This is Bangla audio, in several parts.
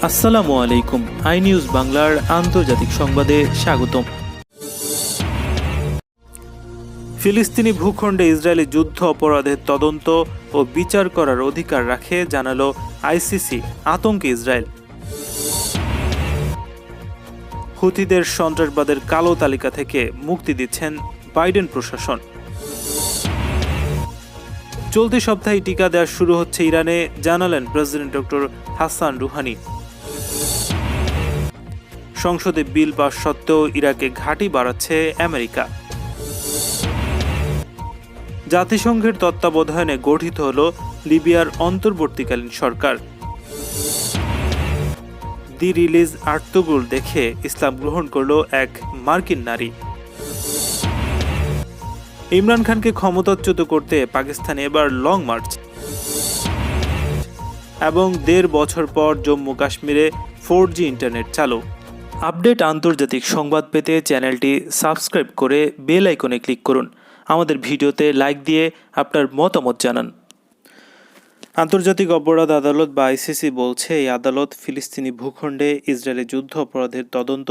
আসসালামু আলাইকুম। আই নিউজ বাংলার আন্তর্জাতিক সংবাদে স্বাগতম। ফিলিস্তিনি ভূখণ্ডে ইসরায়েলি যুদ্ধ অপরাধের তদন্ত ও বিচার করার অধিকার রাখে জানালো আইসিসি। আতঙ্কে ইসরায়েল। হুথিদের সন্ত্রাসবাদের কালো তালিকা থেকে মুক্তি দিচ্ছেন বাইডেন প্রশাসন। চলতি সপ্তাহে টিকা দেওয়া শুরু হচ্ছে ইরানে, জানালেন প্রেসিডেন্ট ডক্টর হাসান রুহানি। সংসদে বিল পাস সত্ত্বেও ইরাকে ঘাঁটি বাড়াচ্ছে আমেরিকা। জাতিসংঘের তত্ত্বাবধানে গঠিত হল লিবিয়ার অন্তর্বর্তীকালীন সরকার। দি রিলিজ আর্তুগুল দেখে ইসলাম গ্রহণ করল এক মার্কিন নারী। ইমরান খানকে ক্ষমতাচ্যুত করতে পাকিস্তানে এবার লং মার্চ। এবং ১.৫ বছর পর জম্মু কাশ্মীরে 4G ইন্টারনেট চালু। আপডেট আন্তর্জাতিক সংবাদ পেতে চ্যানেলটি সাবস্ক্রাইব করে বেল আইকনে ক্লিক করুন। আমাদের ভিডিওতে লাইক দিয়ে আপনার মতামত জানান। আন্তর্জাতিক অপরাধ আদালত বা আইসিসি বলছে, এই আদালত ফিলিস্তিনি ভূখণ্ডে ইসরায়েলি যুদ্ধ অপরাধের তদন্ত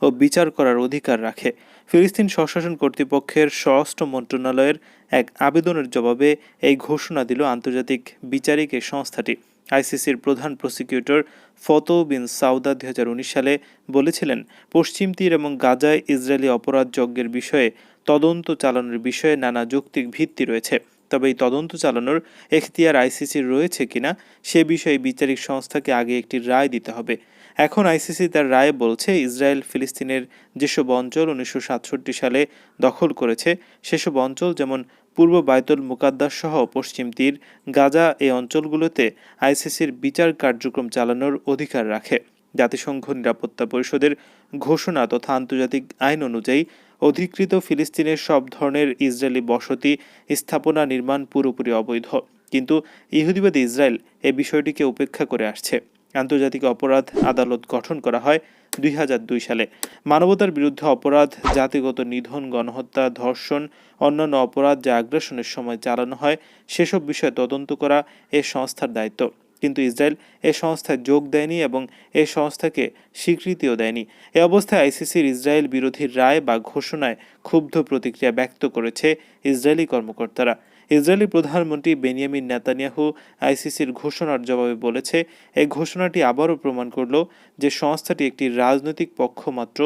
ও বিচার করার অধিকার রাখে। ফিলিস্তিন স্বশাসন কর্তৃপক্ষের স্বরাষ্ট্র মন্ত্রণালয়ের এক আবেদনের জবাবে এই ঘোষণা দিল আন্তর্জাতিক বিচারিক এই সংস্থাটি। আইসিসির প্রধান প্রসিকিউটর ফতো বিন সাউদা ২০১৯ সালে বলেছিলেন, পশ্চিম তীর এবং গাজায় ইসরায়েলি অপরাধ যজ্ঞের বিষয়ে তদন্ত চালানোর বিষয়ে নানা যৌক্তিক ভিত্তি রয়েছে, তবে এই তদন্ত চালানোর এখতিয়ার আইসিসির রয়েছে কিনা সে বিষয়ে বিচারিক সংস্থাকে আগে একটি রায় দিতে হবে। এখন আইসিসি তার রায়ে বলছে, ইসরায়েল ফিলিস্তিনের যেসব অঞ্চল ১৯৬৭ সালে দখল করেছে সেসব অঞ্চল, যেমন পূর্ব বায়তুল মুকাদ্দাস সহ পশ্চিম তীর, গাজা, এই অঞ্চলগুলোতে আইসিসির বিচার কার্যক্রম চালানোর অধিকার রাখে। জাতিসংঘ নিরাপত্তা পরিষদের ঘোষণা তথা আন্তর্জাতিক আইন অনুযায়ী অধিকৃত ফিলিস্তিনের সব ধরনের ইসরায়েলি বসতি স্থাপনা নির্মাণ পুরোপুরি অবৈধ, কিন্তু ইহুদিবাদী ইসরায়েল এ বিষয়টিকে উপেক্ষা করে আসছে। আন্তর্জাতিক অপরাধ আদালত গঠন করা হয় ২০০২ সালে। মানবতার বিরুদ্ধে অপরাধ, জাতিগত নিধন, গণহত্যা, ধর্ষণ, অন্যান্য অপরাধ যা আগ্রাসনের সময় চালানো হয় সেসব বিষয়ে তদন্ত করা এ সংস্থার দায়িত্ব। কিন্তু ইসরায়েল এ সংস্থায় যোগ দেয়নি এবং এ সংস্থাকে স্বীকৃতিও দেয়নি। এ অবস্থায় আইসিসির ইসরায়েল বিরোধী রায় বা ঘোষণায় ক্ষুব্ধ প্রতিক্রিয়া ব্যক্ত করেছে ইসরায়েলি কর্মকর্তারা। ইসরায়েলি প্রধানমন্ত্রী বেনিয়ামিন নেতানিয়াহু আইসিসির ঘোষণার জবাবে বলেছে, এই ঘোষণাটি আবারও প্রমাণ করল যে সংস্থাটি একটি রাজনৈতিক পক্ষ মাত্র,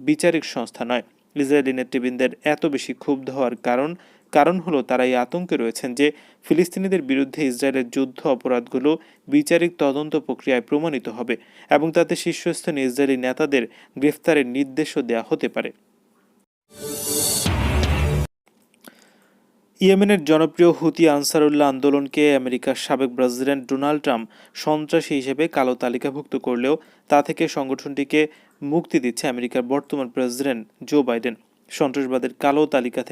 বিচারিক সংস্থা নয়। ইসরায়েলি নেতৃবৃন্দের এত বেশি ক্ষুব্ধ হওয়ার কারণ হলো তারা এই আতঙ্কে রয়েছেন যে ফিলিস্তিনিদের বিরুদ্ধে ইসরায়েলের যুদ্ধ অপরাধগুলো বিচারিক তদন্ত প্রক্রিয়ায় প্রমাণিত হবে এবং তাতে শীর্ষস্থানীয় ইসরায়েলি নেতাদের গ্রেফতারের নির্দেশও দেওয়া হতে পারে। ইয়েমেনের জনপ্রিয় হুতি আনসারুল্লাহ আন্দোলনকে আমেরিকার সাবেক প্রেসিডেন্ট ডোনাল্ড ট্রাম্প সন্ত্রাসী হিসেবে কালো তালিকাভুক্ত করলেও তা থেকে সংগঠনটিকে মুক্তি দিচ্ছে আমেরিকার বর্তমান প্রেসিডেন্ট জো বাইডেন। সন্ত্রাসবাদের কালো তালিকা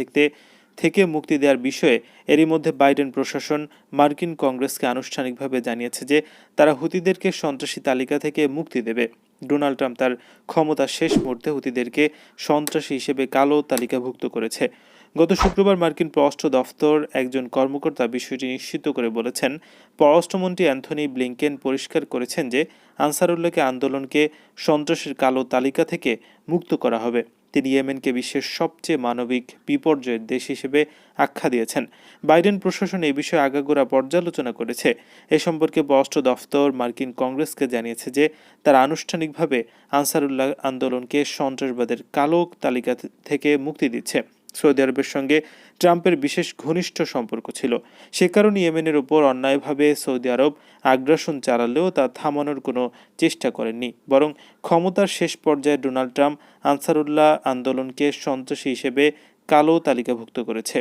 থেকে মুক্তি দেওয়ার বিষয়ে এরই মধ্যে বাইডেন প্রশাসন মার্কিন কংগ্রেসকে আনুষ্ঠানিকভাবে জানিয়েছে যে তারা হুতিদেরকে সন্ত্রাসী তালিকা থেকে মুক্তি দেবে। ডোনাল্ড ট্রাম্প তার ক্ষমতার শেষ মুহূর্তে হুতিদেরকে সন্ত্রাসী হিসেবে কালো তালিকাভুক্ত করেছে। গত শুক্রবার মার্কিন পররাষ্ট্র দফতর একজন কর্মকর্তা বিষয়টি নিশ্চিত করে বলেছেন, পররাষ্ট্রমন্ত্রী অ্যান্থনি ব্লিংকেন পরিষ্কার করেছেন যে আনসারুল্লাহকে আন্দোলনকে সন্ত্রাসের কালো তালিকা থেকে মুক্ত করা হবে। তিনি ইয়েমেনকে বিশ্বের সবচেয়ে মানবিক বিপর্যয়ের দেশ হিসেবে আখ্যা দিয়েছেন। বাইডেন প্রশাসন এই বিষয়ে আগাগোড়া পর্যালোচনা করেছে। এ সম্পর্কে পররাষ্ট্র দফতর মার্কিন কংগ্রেসকে জানিয়েছে যে তারা আনুষ্ঠানিকভাবে আনসারুল্লাহ আন্দোলনকে সন্ত্রাসবাদের কালো তালিকা থেকে মুক্তি দিচ্ছে। সৌদি আরবের সঙ্গে ট্রাম্পের বিশেষ ঘনিষ্ঠ সম্পর্ক ছিল, সে কারণে ইয়েমেনের ওপর অন্যায়ভাবে সৌদি আরব আগ্রাসন চালালেও তা থামানোর কোনো চেষ্টা করেননি, বরং ক্ষমতার শেষ পর্যায়ে ডোনাল্ড ট্রাম্প আনসারুল্লাহ আন্দোলনকে সন্ত্রাসী হিসেবে কালো তালিকাভুক্ত করেছে।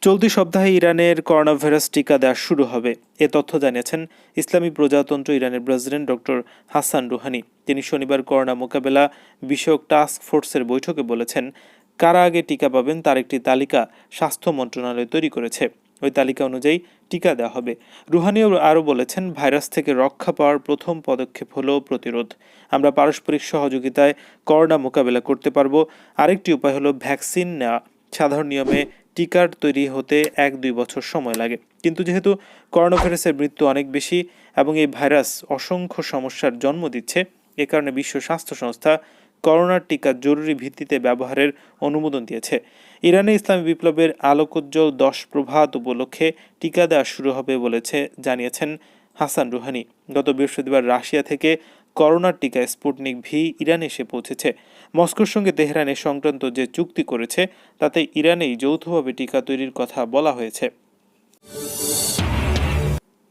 চলতি সপ্তাহে ইরানের করোনাভাইরাস টিকা দেওয়া শুরু হবে, এ তথ্য জানিয়েছেন ইসলামী প্রজাতন্ত্র ইরানের প্রেসিডেন্ট ডক্টর হাসান রুহানি। তিনি শনিবার করোনা মোকাবেলা বিষয়ক টাস্ক ফোর্সের বৈঠকে বলেছেন, কারা আগে টিকা পাবেন তার একটি তালিকা স্বাস্থ্য মন্ত্রণালয় তৈরি করেছে। ওই তালিকা অনুযায়ী টিকা দেওয়া হবে। রুহানি আরও বলেছেন, ভাইরাস থেকে রক্ষা পাওয়ার প্রথম পদক্ষেপ হলো প্রতিরোধ। আমরা পারস্পরিক সহযোগিতায় করোনা মোকাবেলা করতে পারবো। আরেকটি উপায় হলো ভ্যাকসিন নেওয়া। সাধারণ নিয়মে টিকার তৈরি হতে 1-2 বছর সময় লাগে। কিন্তু যেহেতু করোনা ভাইরাসের মৃত্যু অনেক বেশি এবং এই ভাইরাস অসংখ্য সমস্যার জন্ম দিচ্ছে, এ কারণে বিশ্ব স্বাস্থ্য সংস্থা করোনার টিকা জরুরি ভিত্তিতে ব্যবহারের অনুমোদন দিয়েছে। ইরানে ইসলামী বিপ্লবের আলোকোজ্জ্বল 10 প্রভাত উপলক্ষে টিকা দেওয়া শুরু হবে জানিয়েছেন হাসান রুহানি। গত বৃহস্পতিবার রাশিয়া থেকে করোনার টিকা স্পুটনিক ভি ইরানে এসে পৌঁছেছে। মস্কোর সঙ্গে তেহরান সংক্রান্ত যে চুক্তি করেছে তাতে ইরানেই যৌথভাবে টিকা তৈরির কথা বলা হয়েছে।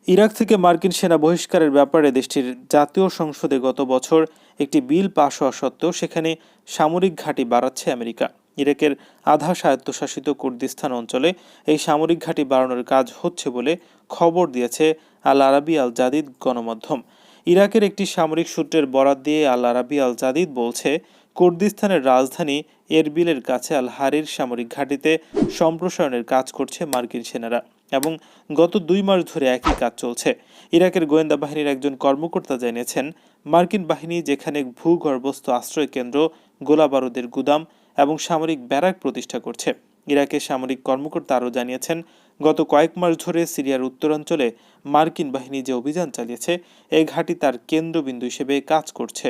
ইরাক থেকে মার্কিন সেনা বহিষ্কারের ব্যাপারে দেশটির জাতীয় সংসদে গত বছর একটি বিল পাশ হওয়া সত্ত্বেও সেখানে সামরিক ঘাঁটি বাড়াচ্ছে আমেরিকা। ইরাকের আধা স্বায়ত্তশাসিত কুর্দিস্তান অঞ্চলে এই সামরিক ঘাঁটি বাড়ানোর কাজ হচ্ছে বলে খবর দিয়েছে আল আরাবি আল জাদিদ গণমাধ্যম। ইরাকের একটি সামরিক সূত্রের বরাত দিয়ে আল আরাবি আল জাদিদ বলছে, কুর্দিস্তানের রাজধানী এরবিলের কাছে আল হারির সামরিক ঘাঁটিতে সম্প্রসারণের কাজ করছে মার্কিন সেনারা এবং গত 2 মাস ধরে একই কাজ চলছে। ইরাকের গোয়েন্দা বাহিনীর একজন কর্মকর্তা জানিয়েছেন, মার্কিন বাহিনী যেখানে ভূগর্ভস্থ আশ্রয় কেন্দ্র, গোলাবারুদের গুদাম এবং সামরিক ব্যারাক প্রতিষ্ঠা করছে। ইরাকের সামরিক কর্মকর্তা আরও জানিয়েছেন, গত কয়েক মাস ধরে সিরিয়ার উত্তরাঞ্চলে মার্কিন বাহিনী যে অভিযান চালিয়েছে, এই ঘাঁটি তার কেন্দ্রবিন্দু হিসেবে কাজ করছে।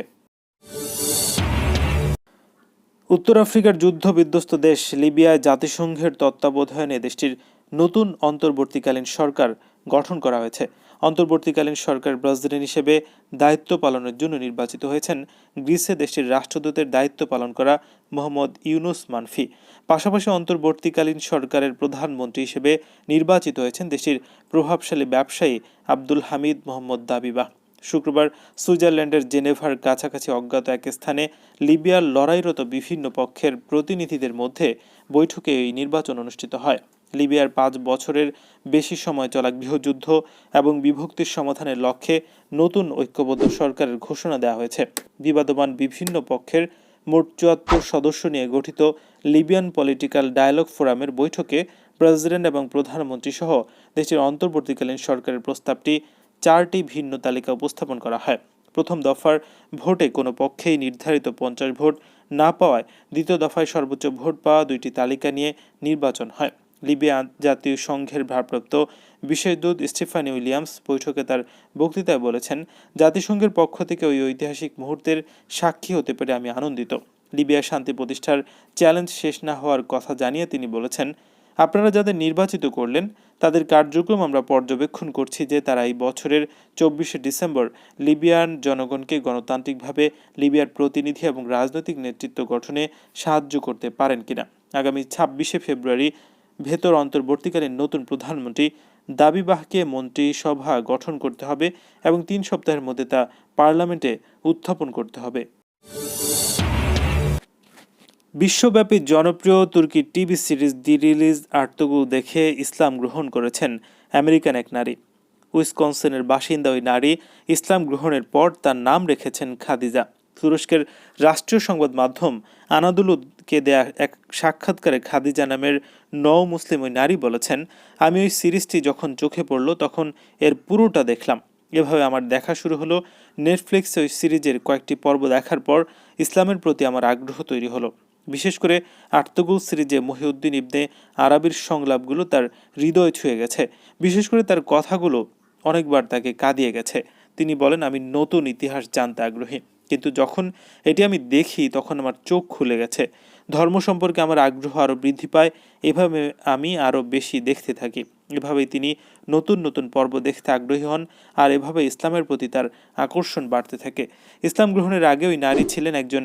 উত্তর আফ্রিকার যুদ্ধ বিধ্বস্ত দেশ লিবিয়ায় জাতিসংঘের তত্ত্বাবধানে দেশটির নতুন অন্তর্বর্তীকালীন সরকার গঠন করা হয়েছে। অন্তর্বর্তীকালীন সরকার প্রেসিডেন্ট হিসেবে দায়িত্ব পালনের জন্য নির্বাচিত হয়েছেন গ্রিসে দেশটির রাষ্ট্রদূতের দায়িত্ব পালন করা মোহাম্মদ ইউনুস মানফি। পাশাপাশি অন্তর্বর্তীকালীন সরকারের প্রধানমন্ত্রী হিসেবে নির্বাচিত হয়েছেন দেশটির প্রভাবশালী ব্যবসায়ী আব্দুল হামিদ মোহাম্মদ দাবিবাহ। শুক্রবার সুইজারল্যান্ডের জেনেভার কাছাকাছি অজ্ঞাত এক স্থানে লিবিয়ার লড়াইরত বিভিন্ন পক্ষের প্রতিনিধিদের মধ্যে বৈঠকে এই নির্বাচন অনুষ্ঠিত হয়। লিবিয়ার 5 বছরের বেশি সময় চলা গৃহযুদ্ধ এবং বিভক্তির সমাধানের লক্ষ্যে নতুন ঐক্যবদ্ধ সরকারের ঘোষণা দেওয়া হয়েছে। বিবাদমান বিভিন্ন পক্ষের মোট 74 সদস্য নিয়ে গঠিত লিবিয়ান পলিটিক্যাল ডায়ালগ ফোরামের বৈঠকে প্রেসিডেন্ট এবং প্রধানমন্ত্রী সহ দেশটির অন্তর্বর্তীকালীন সরকারের প্রস্তাবটি 4টি ভিন্ন তালিকা উপস্থাপন করা হয়। প্রথম দফার ভোটে কোনো পক্ষেই নির্ধারিত 50 ভোট না পাওয়ায় দ্বিতীয় দফায় সর্বোচ্চ ভোট পাওয়া 2টি তালিকা নিয়ে নির্বাচন হয়। লিবিয়া জাতীয় সংঘের ভারপ্রাপ্ত বিশেষ দূত স্টিফানি উইলিয়ামস বৈঠকে তার বক্তৃতায় বলেছেন, জাতিসংঘের পক্ষ থেকে ওই ঐতিহাসিক মুহূর্তের সাক্ষী হতে পেরে আমি আনন্দিত। লিবিয়া শান্তি প্রতিষ্ঠার চ্যালেঞ্জ শেষ না হওয়ার কথা জানিয়ে তিনি বলেছেন, আপনারা যাদের নির্বাচিত করলেন তাদের কার্যক্রম আমরা পর্যবেক্ষণ করছি যে তারা এই বছরের 24শে ডিসেম্বর লিবিয়ান জনগণকে গণতান্ত্রিকভাবে লিবিয়ার প্রতিনিধি এবং রাজনৈতিক নেতৃত্ব গঠনে সাহায্য করতে পারেন কিনা। আগামী 26শে ফেব্রুয়ারি ভেতর অন্তর্বর্তীকালীন নতুন প্রধানমন্ত্রী দাবিবাহকে মন্ত্রিসভা গঠন করতে হবে এবং 3 সপ্তাহের মধ্যে তা পার্লামেন্টে উত্থাপন করতে হবে। বিশ্বব্যাপী জনপ্রিয় তুর্কি টিভি সিরিজ দি রিলিজ আর্তুগুল দেখে ইসলাম গ্রহণ করেছেন আমেরিকান এক নারী। উইসকনসিনের বাসিন্দা ওই নারী ইসলাম গ্রহণের পর তার নাম রেখেছেন খাদিজা। তুরস্কের রাষ্ট্রীয় সংবাদ মাধ্যম আনাদুলুকে দেয়া এক সাক্ষাৎকারে খাদিজা নামের মুসলিম ওই নারী বলেছেন, আমি ওই সিরিজটি যখন চোখে পড়ল তখন এর পুরোটা দেখলাম। এভাবে আমার দেখা শুরু হলো। নেটফ্লিক্সে ওই সিরিজের কয়েকটি পর্ব দেখার পর ইসলামের প্রতি আমার আগ্রহ তৈরি হলো। বিশেষ করে আর্তুগুল সিরিজে মহিউদ্দিন ইবনে আরাবির সংলাপগুলো তার হৃদয় ছুঁয়ে গেছে। বিশেষ করে তার কথাগুলো অনেকবার তাকে কাঁদিয়ে গেছে। তিনি বলেন, আমি নতুন ইতিহাস জানতে আগ্রহী, কিন্তু যখন এটি আমি দেখি তখন আমার চোখ খুলে গেছে। ধর্ম সম্পর্কে আমার আগ্রহ আরও বৃদ্ধি পায়। এভাবে আমি আরও বেশি দেখতে থাকি। এভাবেই তিনি নতুন নতুন পর্ব দেখতে আগ্রহী হন আর এভাবে ইসলামের প্রতি তার আকর্ষণ বাড়তে থাকে। ইসলাম গ্রহণের আগে ওই নারী ছিলেন একজন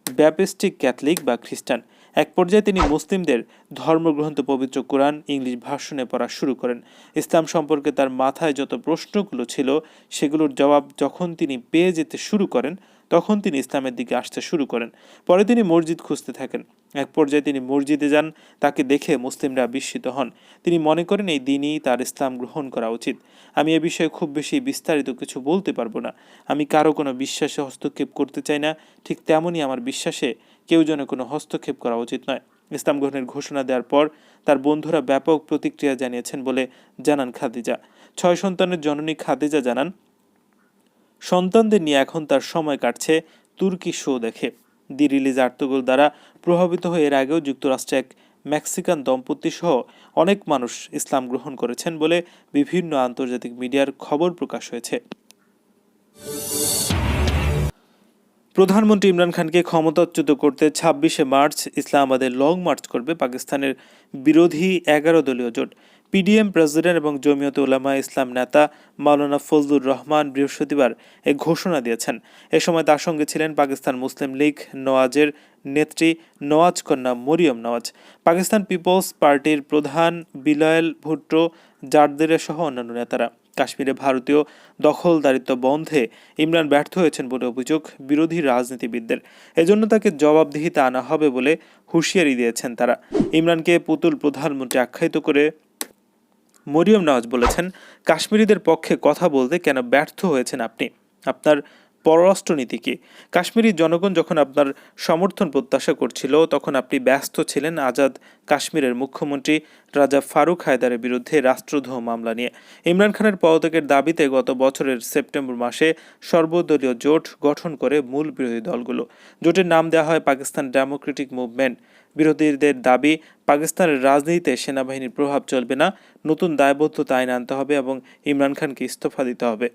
ব্যাপটিস্ট ক্যাথলিক বা খ্রিস্টান। এক পর্যায়ে তিনি মুসলিমদের ধর্মগ্রন্থ পবিত্র কোরআন ইংলিশ ভার্সনে পড়া শুরু করেন। ইসলাম সম্পর্কে তার মাথায় যত প্রশ্নগুলো ছিল সেগুলোর জবাব যখন তিনি পেয়ে যেতে শুরু করেন তখন তিনি ইসলামের দিকে আসতে শুরু করেন। পরে তিনি মসজিদ খুঁজতে থাকেন। এক পর্যায়ে তিনি মসজিদে যান। তাকে দেখে মুসলিমরা বিস্মিত হন। তিনি মনে করেন এই দিনই তার ইসলাম গ্রহণ করা উচিত। আমি এ বিষয়ে খুব বেশি বিস্তারিত কিছু বলতে পারবো না। আমি কারো কোনো বিশ্বাসে হস্তক্ষেপ করতে চাই না। ঠিক তেমনই আমার বিশ্বাসে কেউ যেন কোনো হস্তক্ষেপ করা উচিত নয়। ইসলাম গ্রহণের ঘোষণা দেওয়ার পর তার বন্ধুরা ব্যাপক প্রতিক্রিয়া জানিয়েছেন বলে জানান খাদিজা। 6 সন্তানের জননী খাদিজা জানান, সন্তানদের নিয়ে এখন তার সময় কাটছে তুর্কি শো দেখে। দি রিলিজ আর্তুগুল দ্বারা প্রভাবিত হয়ে এর আগেও যুক্তরাষ্ট্রে এক মেক্সিকান দম্পতি সহ অনেক মানুষ ইসলাম গ্রহণ করেছেন বলে বিভিন্ন আন্তর্জাতিক মিডিয়ার খবর প্রকাশ হয়েছে। প্রধানমন্ত্রী ইমরান খানকে ক্ষমতাচ্যুত করতে ২৬শে মার্চ ইসলামাবাদে লং মার্চ করবে পাকিস্তানের বিরোধী ১১ দলীয় জোট। পিডিএম প্রেসিডেন্ট এবং জমিয়তে উলামা ইসলাম নেতা মাওলানা ফজলুর রহমান বৃহস্পতিবার এ ঘোষণা দিয়েছেন। এ সময় তার সঙ্গে ছিলেন পাকিস্তান মুসলিম লীগ নওয়াজের নেত্রী নওয়াজ কন্যা মরিয়ম নওয়াজ, পাকিস্তান পিপলস পার্টির প্রধান বিলাল ভুট্টো জারদারি সহ অন্যান্য নেতারা। কাশ্মীরে ভারতীয় দখলদারিত্ব বন্ধে ইমরান ব্যর্থ হয়েছেন বলে অভিযোগ বিরোধী রাজনীতিবিদদের। এজন্য তাকে জবাবদিহিতে আনা হবে বলে হুঁশিয়ারি দিয়েছেন তারা। ইমরানকে পুতুল প্রধানমন্ত্রী আখ্যায়িত করে মরিয়ম নওয়াজ বলেছেন, কাশ্মীরিদের পক্ষে কথা বলতে কেন ব্যর্থ হয়েছেন আপনি? আপনার পররাষ্ট্রনীতি কি? কাশ্মীরি জনগণ যখন আপনার সমর্থন প্রত্যাশা করছিল তখন আপনি ব্যস্ত ছিলেন আজাদ কাশ্মীরের মুখ্যমন্ত্রী রাজা ফারুক হায়দারের বিরুদ্ধে রাষ্ট্রদ্রোহ মামলা নিয়ে। ইমরান খানের পদত্যাগের দাবিতে গত বছরের সেপ্টেম্বর মাসে সর্বদলীয় জোট গঠন করে মূল বিরোধী দলগুলো। জোটের নাম দেওয়া হয় পাকিস্তান ডেমোক্রেটিক মুভমেন্ট। বিরোধীদের দাবি, পাকিস্তানের রাজনীতিতে সেনাবাহিনীর প্রভাব চলবে না, নতুন দায়বদ্ধতা আইন আনতে হবে এবং ইমরান খানকে ইস্তফা দিতে হবে।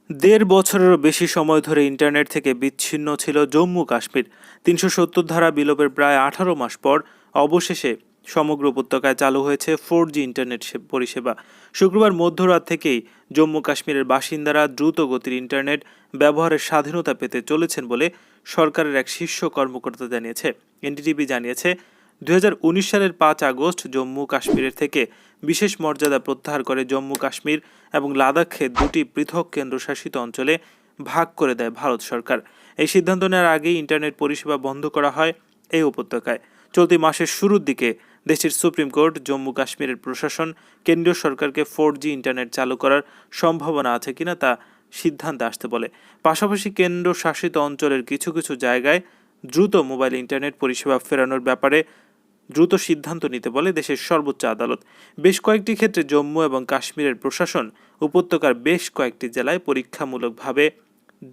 ১.৫ বছরেরও বেশি সময় ধরে ইন্টারনেট থেকে বিচ্ছিন্ন ছিল জম্মু কাশ্মীর। ৩৭০ ধারা বিলোপের প্রায় ১৮ মাস পর অবশেষে সমগ্র উপত্যকায় চালু হয়েছে 4G ইন্টারনেট পরিষেবা। শুক্রবার মধ্যরাত থেকেই জম্মু কাশ্মীরের বাসিন্দারা দ্রুত গতির ইন্টারনেট ব্যবহারের স্বাধীনতা পেতে চলেছেন বলে সরকারের এক শীর্ষ কর্মকর্তা জানিয়েছে। এনডিটিভি জানিয়েছে, ২০১৯ সালের ৫ আগস্ট জম্মু কাশ্মীরের থেকে বিশেষ মর্যাদা প্রত্যাহার করে জম্মু কাশ্মীর এবং লাদাখকে দুটি পৃথক কেন্দ্রশাসিত অঞ্চলে ভাগ করে দেয় ভারত সরকার। এই সিদ্ধান্ত নেওয়ার আগেই ইন্টারনেট পরিষেবা বন্ধ করা হয় এই উপত্যকায়। চলতি মাসের শুরুর দিকে দেশটির সুপ্রিম কোর্ট জম্মু কাশ্মীরের প্রশাসন কেন্দ্রীয় সরকারকে 4G ইন্টারনেট চালু করার সম্ভাবনা আছে কিনা তা সিদ্ধান্তে আসতে বলে। পাশাপাশি কেন্দ্র শাসিত অঞ্চলের কিছু কিছু জায়গায় দ্রুত মোবাইল ইন্টারনেট পরিষেবা ফেরানোর ব্যাপারে দ্রুত সিদ্ধান্ত নিতে বলে দেশের সর্বোচ্চ আদালত। বেশ কয়েকটি ক্ষেত্রে জম্মু এবং কাশ্মীরের প্রশাসন উপত্যকার বেশ কয়েকটি জেলায় পরীক্ষামূলকভাবে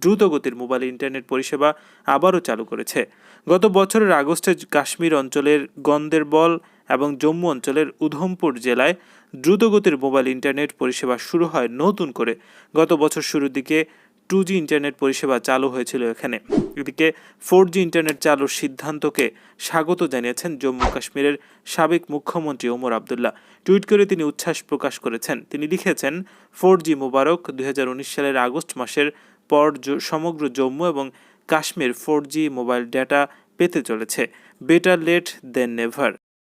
দ্রুতগতির মোবাইল ইন্টারনেট পরিষেবা আবারও চালু করেছে। গত বছরের আগস্টে কাশ্মীর অঞ্চলের গন্দেরবল এবং জম্মু অঞ্চলের উধমপুর জেলায় দ্রুতগতির মোবাইল ইন্টারনেট পরিষেবা শুরু হয় নতুন করে। গত বছর শুরুর দিকে 2G ইন্টারনেট পরিষেবা চালু হয়েছিল এখানে। এদিকে 4G ইন্টারনেট চালুর সিদ্ধান্তকে স্বাগত জানিয়েছেন জম্মু কাশ্মীরের সাবেক মুখ্যমন্ত্রী ওমর আবদুল্লাহ। টুইট করে তিনি উচ্ছ্বাস প্রকাশ করেছেন। তিনি লিখেছেন, 4G মোবারক। ২০১৯ সালের আগস্ট মাসের পর সমগ্র জম্মু এবং কাশ্মীর 4G মোবাইল ডেটা পেতে চলেছে। বেটার লেট দেন নেভার।